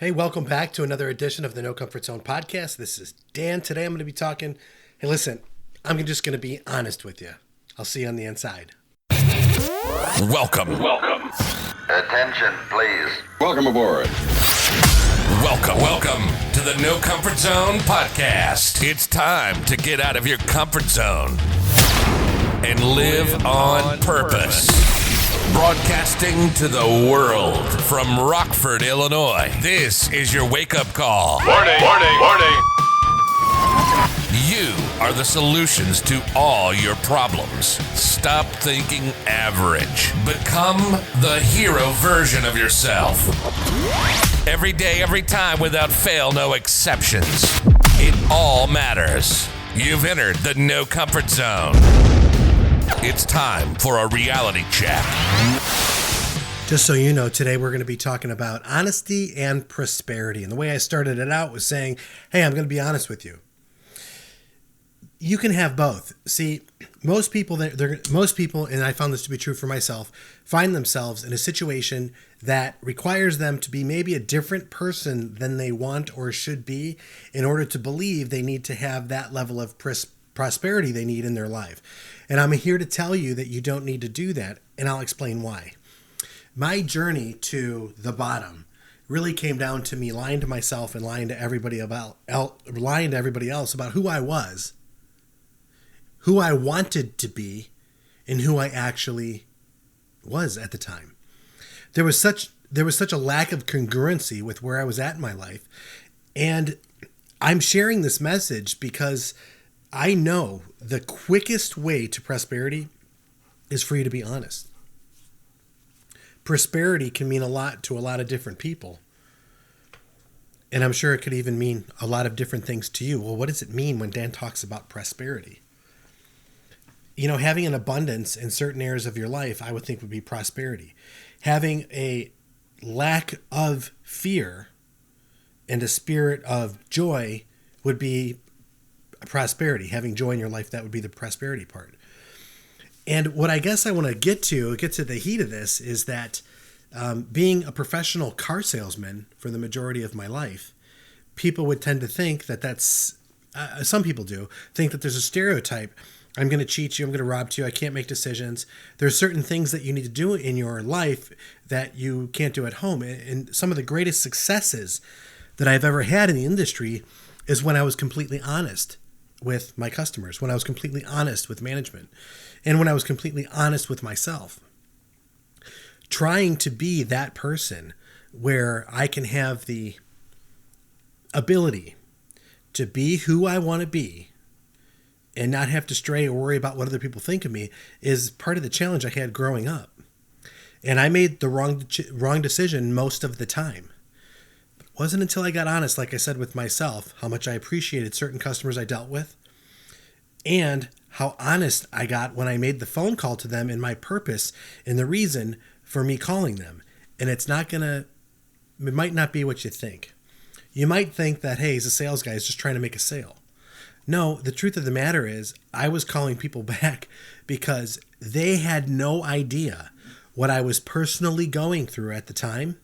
Hey, welcome back to another edition of the No Comfort Zone podcast. This is Dan. Today I'm going to be talking. Hey, listen, I'm just going to be honest with you. I'll see you on the inside. Welcome. Attention, please. Welcome aboard. Welcome to the No Comfort Zone podcast. It's time to get out of your comfort zone and live on purpose. Broadcasting to the world from Rockford, Illinois. This is your wake-up call. Warning. You are the solutions to all your problems. Stop thinking average. Become the hero version of yourself. Every day, every time, without fail, no exceptions. It all matters. You've entered the No Comfort Zone. It's time for a reality check. Just so you know, today we're going to be talking about honesty and prosperity. And the way I started it out was saying, hey, I'm going to be honest with you. You can have both. See, most people, and I found this to be true for myself, find themselves in a situation that requires them to be maybe a different person than they want or should be in order to believe they need to have that level of prosperity they need in their life. And I'm here to tell you that you don't need to do that, and I'll explain why. My journey to the bottom really came down to me lying to myself and lying to everybody else about who I was, who I wanted to be, and who I actually was at the time. There was such a lack of congruency with where I was at in my life, and I'm sharing this message because I know the quickest way to prosperity is for you to be honest. Prosperity can mean a lot to a lot of different people. And I'm sure it could even mean a lot of different things to you. Well, what does it mean when Dan talks about prosperity? You know, having an abundance in certain areas of your life, I would think would be prosperity. Having a lack of fear and a spirit of joy would be prosperity. Having joy in your life, that would be the prosperity part. And what I guess I want to get to the heat of this, is that being a professional car salesman for the majority of my life, people would tend to think that's, some people do, think that there's a stereotype. I'm going to cheat you. I'm going to rob you. I can't make decisions. There's certain things that you need to do in your life that you can't do at home. And some of the greatest successes that I've ever had in the industry is when I was completely honest with my customers, when I was completely honest with management, and when I was completely honest with myself. Trying to be that person where I can have the ability to be who I want to be and not have to stray or worry about what other people think of me is part of the challenge I had growing up. And I made the wrong decision most of the time. It wasn't until I got honest, like I said, with myself, how much I appreciated certain customers I dealt with, and how honest I got when I made the phone call to them and my purpose and the reason for me calling them. And it might not be what you think. You might think that, hey, he's a sales guy, he's just trying to make a sale. No, the truth of the matter is I was calling people back because they had no idea what I was personally going through at the time.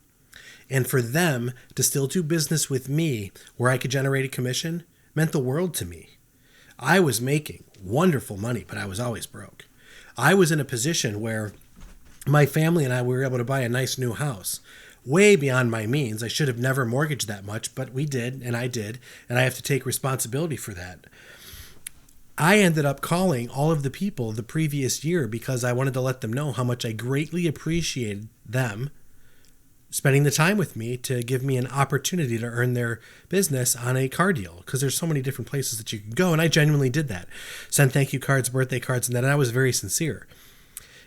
And for them to still do business with me where I could generate a commission meant the world to me. I was making wonderful money, but I was always broke. I was in a position where my family and I were able to buy a nice new house, way beyond my means. I should have never mortgaged that much, but we did, and I did, and I have to take responsibility for that. I ended up calling all of the people the previous year because I wanted to let them know how much I greatly appreciated them spending the time with me to give me an opportunity to earn their business on a car deal, because there's so many different places that you can go. And I genuinely did that. Sent thank you cards, birthday cards, and that. And I was very sincere.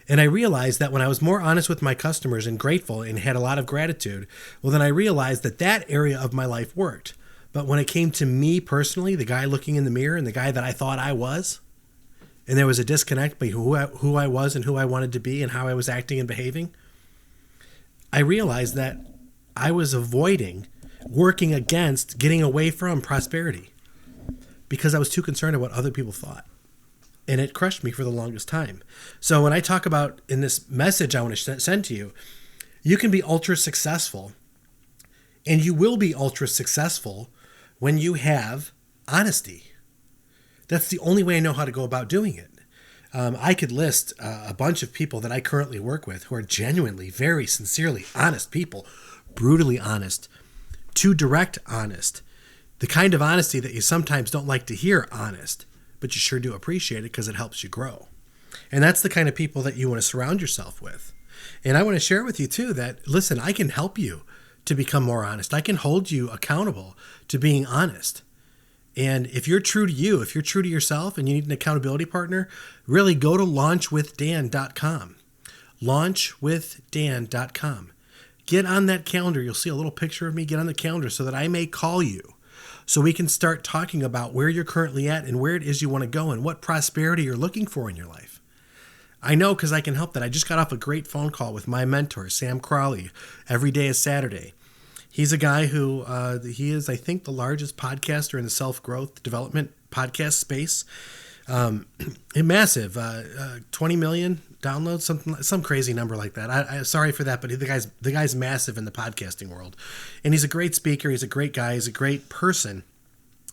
And I realized that when I was more honest with my customers and grateful and had a lot of gratitude, well, then I realized that area of my life worked. But when it came to me personally, the guy looking in the mirror and the guy that I thought I was, and there was a disconnect between who I was and who I wanted to be and how I was acting and behaving, I realized that I was working against, getting away from prosperity because I was too concerned about what other people thought. And it crushed me for the longest time. So when I talk about in this message I want to send to you, you can be ultra successful And you will be ultra successful when you have honesty. That's the only way I know how to go about doing it. I could list a bunch of people that I currently work with who are genuinely, very sincerely honest people, brutally honest, too direct honest, the kind of honesty that you sometimes don't like to hear honest, but you sure do appreciate it because it helps you grow. And that's the kind of people that you want to surround yourself with. And I want to share with you too that, listen, I can help you to become more honest. I can hold you accountable to being honest. And if you're true to you, if you're true to yourself and you need an accountability partner, really go to launchwithdan.com. Launchwithdan.com. Get on that calendar. You'll see a little picture of me. Get on the calendar so that I may call you, so we can start talking about where you're currently at and where it is you want to go and what prosperity you're looking for in your life. I know because I can help that. I just got off a great phone call with my mentor, Sam Crawley. Every day is Saturday. He's a guy who, he is, I think, the largest podcaster in the self-growth development podcast space. Massive, 20 million downloads, some crazy number like that. I sorry for that, but the guy's massive in the podcasting world. And he's a great speaker. He's a great guy. He's a great person.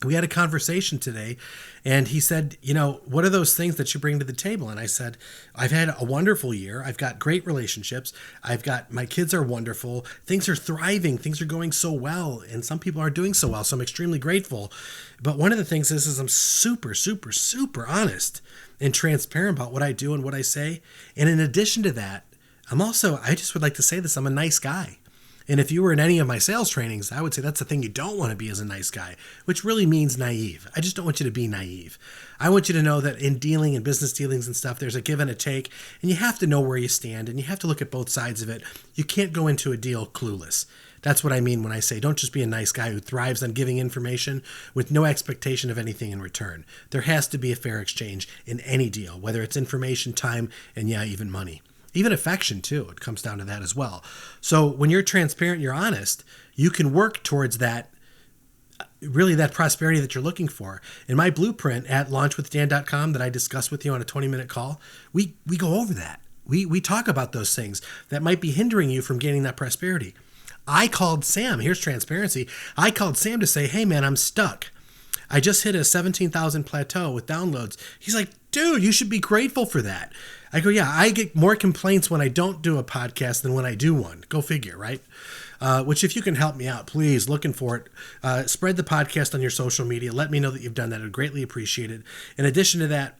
We had a conversation today, and he said, what are those things that you bring to the table? And I said, I've had a wonderful year. I've got great relationships. My kids are wonderful. Things are thriving. Things are going so well, and some people aren't doing so well, so I'm extremely grateful. But one of the things is I'm super, super, super honest and transparent about what I do and what I say. And in addition to that, I just would like to say this, I'm a nice guy. And if you were in any of my sales trainings, I would say that's the thing you don't want to be as a nice guy, which really means naive. I just don't want you to be naive. I want you to know that in dealing and business dealings and stuff, there's a give and a take, and you have to know where you stand, and you have to look at both sides of it. You can't go into a deal clueless. That's what I mean when I say don't just be a nice guy who thrives on giving information with no expectation of anything in return. There has to be a fair exchange in any deal, whether it's information, time, and even money. Even affection, too. It comes down to that as well. So when you're transparent, you're honest, you can work towards that, really that prosperity that you're looking for. In my blueprint at launchwithdan.com that I discussed with you on a 20-minute call, we go over that. We talk about those things that might be hindering you from gaining that prosperity. I called Sam. Here's transparency. I called Sam to say, hey, man, I'm stuck. I just hit a 17,000 plateau with downloads. He's like, dude, you should be grateful for that. I go, yeah, I get more complaints when I don't do a podcast than when I do one. Go figure, right? Which if you can help me out, please, looking for it. Spread the podcast on your social media. Let me know that you've done that. I'd greatly appreciate it. In addition to that,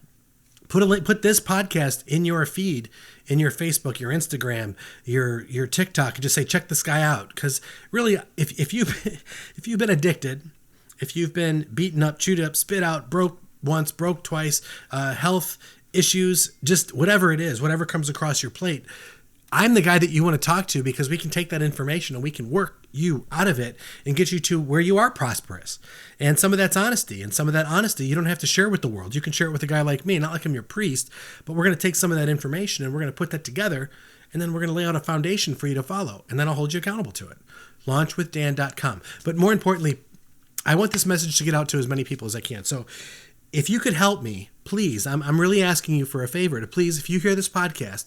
put this podcast in your feed, in your Facebook, your Instagram, your TikTok, and just say, check this guy out. Because really, if you've been addicted, if you've been beaten up, chewed up, spit out, broke once, broke twice, health issues, just whatever it is, whatever comes across your plate, I'm the guy that you want to talk to, because we can take that information and we can work you out of it and get you to where you are prosperous. And some of that's honesty, and some of that honesty you don't have to share with the world. You can share it with a guy like me, not like I'm your priest, but we're going to take some of that information and we're going to put that together, and then we're going to lay out a foundation for you to follow, and then I'll hold you accountable to it. Launchwithdan.com. But more importantly, I want this message to get out to as many people as I can. So if you could help me, please, I'm really asking you for a favor to please, if you hear this podcast,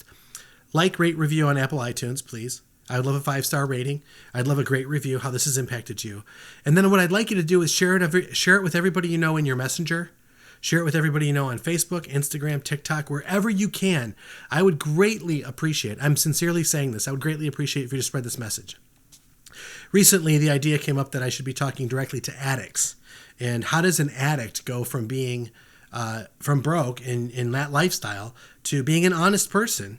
like, rate, review on Apple iTunes, please. I would love a 5-star rating. I'd love a great review, how this has impacted you. And then what I'd like you to do is share it with everybody you know in your messenger. Share it with everybody you know on Facebook, Instagram, TikTok, wherever you can. I would greatly appreciate, I'm sincerely saying this, I would greatly appreciate if you just spread this message. Recently, the idea came up that I should be talking directly to addicts. And how does an addict go from being from broke in that lifestyle to being an honest person?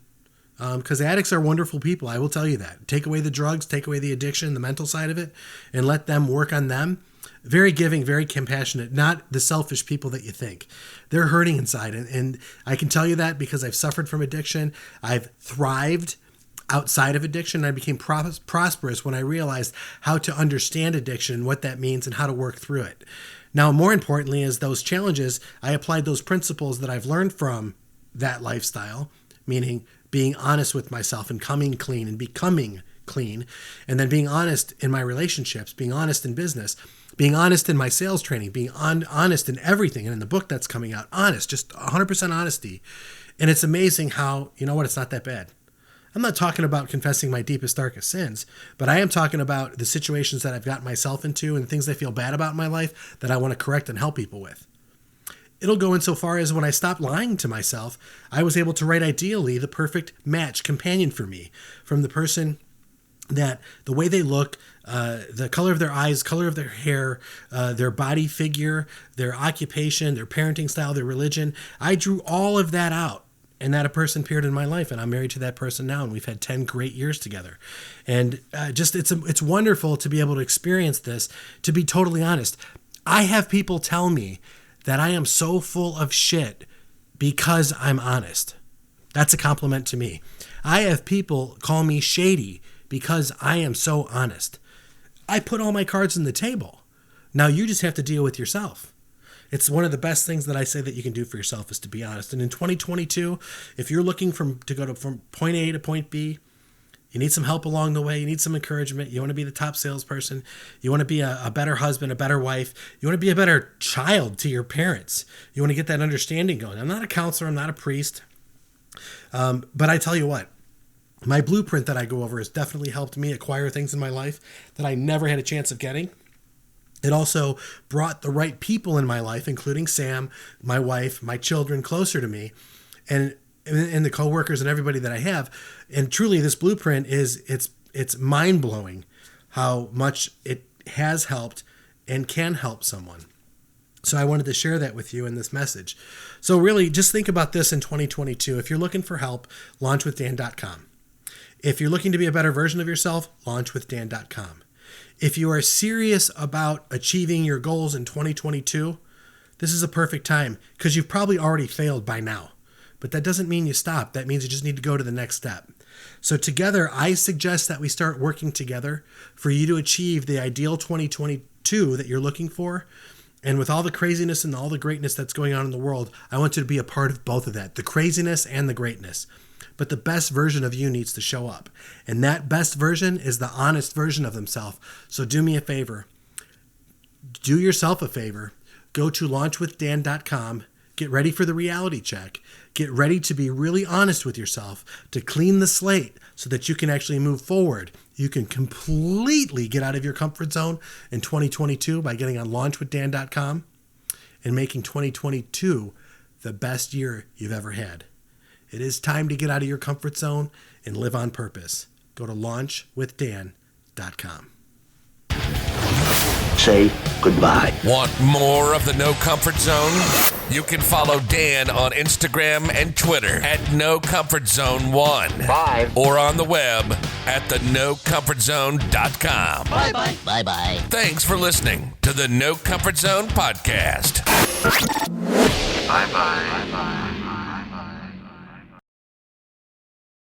Because addicts are wonderful people, I will tell you that. Take away the drugs, take away the addiction, the mental side of it, and let them work on them. Very giving, very compassionate, not the selfish people that you think. They're hurting inside, and I can tell you that because I've suffered from addiction. I've thrived outside of addiction. I became prosperous when I realized how to understand addiction and what that means and how to work through it. Now, more importantly, is those challenges, I applied those principles that I've learned from that lifestyle, meaning being honest with myself and coming clean and becoming clean, and then being honest in my relationships, being honest in business, being honest in my sales training, being honest in everything. And in the book that's coming out, honest, just 100% honesty. And it's amazing how, it's not that bad. I'm not talking about confessing my deepest, darkest sins, but I am talking about the situations that I've gotten myself into and things I feel bad about in my life that I want to correct and help people with. It'll go insofar as when I stopped lying to myself, I was able to write ideally the perfect match companion for me, from the person that the way they look, the color of their eyes, color of their hair, their body figure, their occupation, their parenting style, their religion. I drew all of that out, and that a person appeared in my life, and I'm married to that person now, and we've had 10 great years together. And it's wonderful to be able to experience this. To be totally honest, I have people tell me that I am so full of shit because I'm honest. That's a compliment to me. I have people call me shady because I am so honest. I put all my cards on the table. Now you just have to deal with yourself. It's one of the best things that I say that you can do for yourself is to be honest. And in 2022, if you're looking to go from point A to point B, you need some help along the way. You need some encouragement. You want to be the top salesperson. You want to be a better husband, a better wife. You want to be a better child to your parents. You want to get that understanding going. I'm not a counselor. I'm not a priest. But I tell you what, my blueprint that I go over has definitely helped me acquire things in my life that I never had a chance of getting. It also brought the right people in my life, including Sam, my wife, my children, closer to me, and the coworkers and everybody that I have. And truly, this blueprint it's mind-blowing how much it has helped and can help someone. So I wanted to share that with you in this message. So really, just think about this in 2022. If you're looking for help, launchwithdan.com. If you're looking to be a better version of yourself, launchwithdan.com. If you are serious about achieving your goals in 2022, this is a perfect time because you've probably already failed by now. But that doesn't mean you stop. That means you just need to go to the next step. So together, I suggest that we start working together for you to achieve the ideal 2022 that you're looking for. And with all the craziness and all the greatness that's going on in the world, I want you to be a part of both of that, the craziness and the greatness. But the best version of you needs to show up. And that best version is the honest version of themselves. So do me a favor. Do yourself a favor. Go to launchwithdan.com. Get ready for the reality check. Get ready to be really honest with yourself, to clean the slate so that you can actually move forward. You can completely get out of your comfort zone in 2022 by getting on launchwithdan.com and making 2022 the best year you've ever had. It is time to get out of your comfort zone and live on purpose. Go to launchwithdan.com. Say goodbye. Want more of the No Comfort Zone? You can follow Dan on Instagram and Twitter at NoComfortZone1. Bye. Or on the web at thenocomfortzone.com. Bye-bye. Bye-bye. Thanks for listening to the No Comfort Zone podcast. Bye-bye.